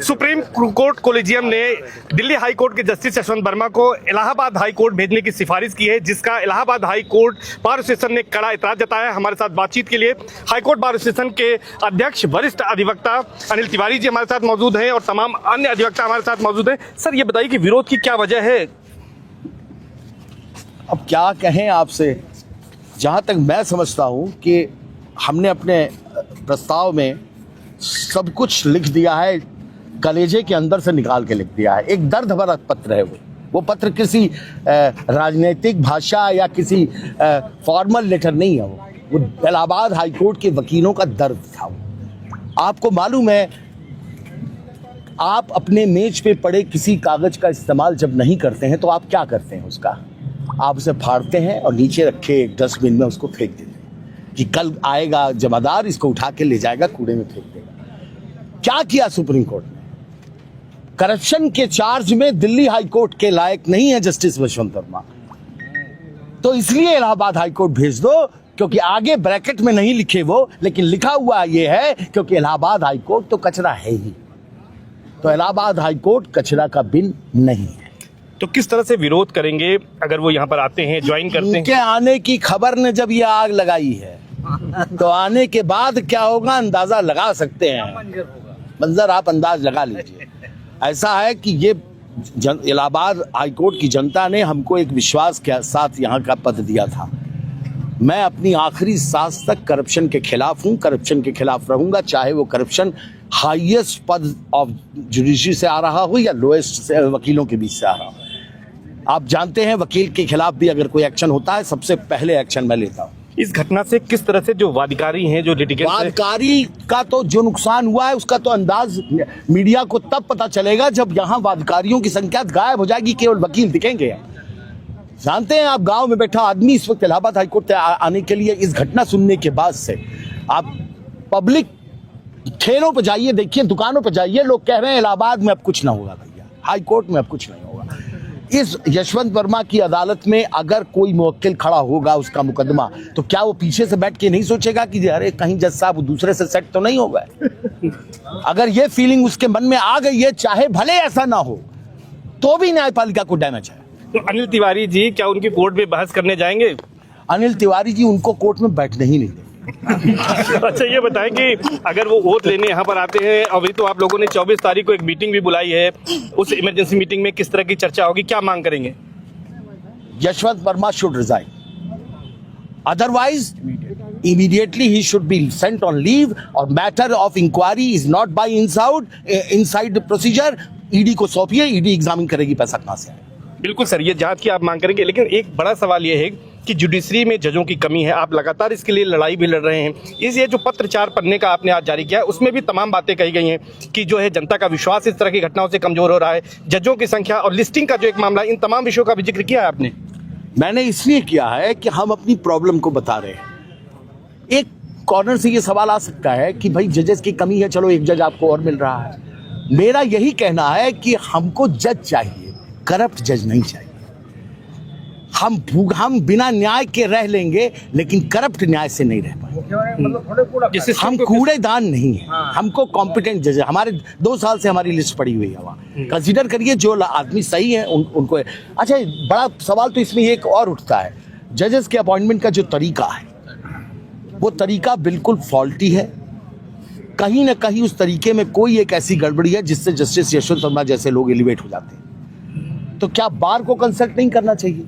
Supreme court collegium ने Delhi high court के justice Yashwant Verma को इलाहाबाद हाई कोर्ट भेजने की सिफारिश की है, जिसका Allahabad high court bar association ने कड़ा एतराज जताया है। हमारे साथ बातचीत के लिए हाई कोर्ट बार एसोसिएशन के अध्यक्ष वरिष्ठ अधिवक्ता अनिल तिवारी जी हमारे साथ मौजूद हैं और तमाम अन्य अधिवक्ता हमारे साथ मौजूद हैं। सर, ये बताइए कि विरोध की क्या वजह है? अब क्या कहें आपसे, जहाँ तक मैं समझता हूँ कि हमने अपने प्रस्ताव में सब कुछ लिख दिया है, कलेजे के अंदर से निकाल के लिख दिया है। एक दर्द भरा पत्र है वो पत्र किसी राजनीतिक भाषा या किसी फॉर्मल लेटर नहीं है। वो इलाहाबाद हाई कोर्ट के वकीलों का दर्द था। आपको मालूम है, आप अपने मेज पे पड़े किसी कागज का इस्तेमाल जब नहीं करते हैं तो आप क्या करते हैं? उसका आप उसे फाड़ते हैं और नीचे रखे एक डस्टबिन में उसको फेंक देते हैं कि कल आएगा जमादार, इसको उठा के ले जाएगा, कूड़े में फेंक देगा। क्या किया सुप्रीम कोर्ट ने? करप्शन के चार्ज में दिल्ली हाई कोर्ट के लायक नहीं है जस्टिस यशवंत वर्मा, तो इसलिए इलाहाबाद हाई कोर्ट भेज दो, क्योंकि आगे ब्रैकेट में नहीं लिखे वो, लेकिन लिखा हुआ ये है क्योंकि इलाहाबाद हाई कोर्ट तो कचरा है ही। तो इलाहाबाद हाई कोर्ट कचरा का बिन नहीं है। तो किस तरह से विरोध करेंगे अगर वो यहाँ पर आते हैं, ज्वाइन करते हैं? उनके आने की खबर ने जब ये आग लगाई है तो आने के बाद क्या होगा अंदाजा लगा सकते हैं। मंजर आप अंदाज लगा लीजिए। ऐसा है कि ये इलाहाबाद हाई कोर्ट की जनता ने हमको एक विश्वास के साथ यहाँ का पद दिया था। मैं अपनी आखिरी सांस तक करप्शन के खिलाफ हूँ, करप्शन के खिलाफ रहूंगा, चाहे वो करप्शन हाईएस्ट पद ऑफ जुडिशरी से आ रहा हो या लोएस्ट से वकीलों के बीच से आ रहा हो। आप जानते हैं, वकील के खिलाफ भी अगर कोई एक्शन होता है सबसे पहले एक्शन मैं लेता हूँ। इस घटना से किस तरह से जो वादकारी हैं, जो लिटिगेंट्स हैं, वादकारी का तो जो नुकसान हुआ है उसका तो अंदाज मीडिया को तब पता चलेगा जब यहाँ वादकारियों की संख्या गायब हो जाएगी, केवल वकील दिखेंगे। जानते हैं, आप गांव में बैठा आदमी इस वक्त इलाहाबाद हाईकोर्ट आने के लिए, इस घटना सुनने के बाद से आप पब्लिक ठेलों पर जाइए, देखिए दुकानों पर जाइए, लोग कह रहे हैं इलाहाबाद में अब कुछ ना होगा भैया, हाई कोर्ट में अब कुछ नहीं होगा। इस यशवंत वर्मा की अदालत में अगर कोई मुवक्किल खड़ा होगा उसका मुकदमा, तो क्या वो पीछे से बैठ के नहीं सोचेगा कि अरे कहीं जज साहब दूसरे से सेट तो नहीं होगा? अगर ये फीलिंग उसके मन में आ गई है, चाहे भले ऐसा ना हो, तो भी न्यायपालिका को डैमेज है। तो अनिल तिवारी जी क्या उनकी कोर्ट में बहस करने जाएंगे? अनिल तिवारी जी उनको कोर्ट में बैठने ही नहीं देंगे। अच्छा, ये बताएं कि अगर वो वोट लेने यहाँ पर आते हैं, अभी तो आप लोगों ने 24 तारीख को एक मीटिंग भी बुलाई है, उस इमरजेंसी मीटिंग में किस तरह की चर्चा होगी, क्या मांग करेंगे? Yashwant Varma should resign, otherwise immediately he should be sent on leave, और matter of inquiry is not by inside procedure. ED को सौंपिए, ईडी एग्जामिन करेगी पैसा कहां से आया। बिल्कुल सर, ये जांच की आप मांग करेंगे, लेकिन एक बड़ा सवाल ये है कि जुडिशरी में जजों की कमी है। आप लगातार इसके लिए लड़ाई भी लड़ रहे हैं। ये जो पत्र 4 पन्ने का आपने आज जारी किया, उसमें भी तमाम बातें कही गई हैं कि जो है जनता का विश्वास इस तरह की घटनाओं से कमजोर हो रहा है, जजों की संख्या और लिस्टिंग का जो एक मामला, इन तमाम विषयों का भी जिक्र किया है आपने। मैंने इसलिए किया है कि हम अपनी प्रॉब्लम को बता रहे हैं। एक कॉर्नर से ये सवाल आ सकता है कि भाई जजेस की कमी है, चलो एक जज आपको और मिल रहा है। मेरा यही कहना है कि हमको जज चाहिए, करप्ट जज नहीं चाहिए। हम बिना न्याय के रह लेंगे, लेकिन करप्ट न्याय से नहीं रह पाएंगे। हम कूड़ेदान नहीं है, हमको कॉम्पिटेंट जज है। हमारे 2 साल से हमारी लिस्ट पड़ी हुई है वहाँ। कंसीडर करिए जो आदमी सही है उनको। अच्छा, बड़ा सवाल तो इसमें एक और उठता है, जजेस के अपॉइंटमेंट का जो तरीका है वो तरीका बिल्कुल फॉल्टी है। कहीं ना कहीं उस तरीके में कोई एक ऐसी गड़बड़ी है जिससे जस्टिस यशवंत वर्मा जैसे लोग एलिवेट हो जाते हैं। तो क्या बार को कंसल्ट नहीं करना चाहिए?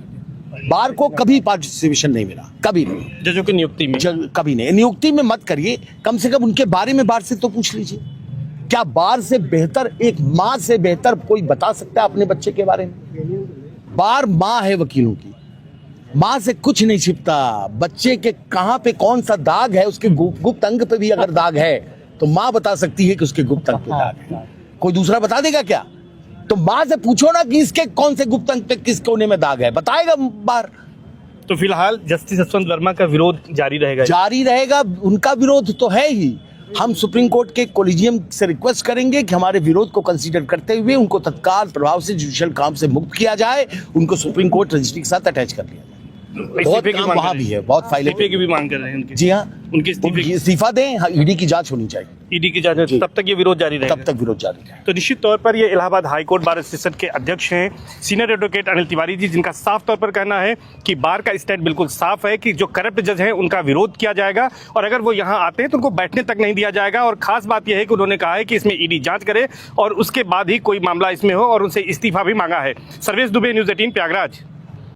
बार को कभी पार्टिसिपेशन नहीं मिला, कभी नहीं। जजों की नियुक्ति में कभी नहीं। नियुक्ति में मत करिए, कम से कम उनके बारे में बार से तो पूछ लीजिए। क्या बार से बेहतर, एक माँ से बेहतर कोई बता सकता है अपने बच्चे के बारे में? बार माँ है वकीलों की, माँ से कुछ नहीं छिपता। बच्चे के कहाँ पे कौन सा दाग है, उसके गुप्त अंग पे भी अगर दाग है तो माँ बता सकती है कि उसके गुप्त अंग पे दाग है। कोई दूसरा बता देगा क्या? तो माँ से पूछो ना कि इसके कौन से गुप्त अंग पे किस कोने में दाग है, बताएगा बार। तो फिलहाल जस्टिस यशवंत वर्मा का विरोध जारी रहेगा? जारी रहेगा। उनका विरोध तो है ही। हम सुप्रीम कोर्ट के कोलिजियम से रिक्वेस्ट करेंगे कि हमारे विरोध को कंसीडर करते हुए उनको तत्काल प्रभाव से जुडिशियल काम से मुक्त किया जाए, उनको सुप्रीम कोर्ट रजिस्ट्री के साथ अटैच कर लिया जाए। बहुत इस्तीफे की काम मांग वहाँ कर भी रहे है, बहुत फाइलें इस्तीफे की भी मांग कर रहे हैं उनकी। जी हाँ, उनके इस्तीफे की इस्तीफा दें, ईडी की जांच होनी चाहिए, ईडी की जांच जी। तब तक ये विरोध जारी रहेगा। तब तक विरोध जारी है। तो निश्चित तौर पर ये Allahabad high court bar association के अध्यक्ष हैं सीनियर एडवोकेट अनिल तिवारी जी, जिनका साफ तौर पर कहना है कि बार का स्टैंड बिल्कुल साफ है कि जो करप्ट जज हैं उनका विरोध किया जाएगा और अगर वो यहाँ आते हैं तो उनको बैठने तक नहीं दिया जाएगा। और खास बात यह है कि उन्होंने कहा है कि इसमें ईडी जांच करे और उसके बाद ही कोई मामला इसमें हो और उनसे इस्तीफा भी मांगा है। सर्वेश दुबे, न्यूज़ 18 प्रयागराज।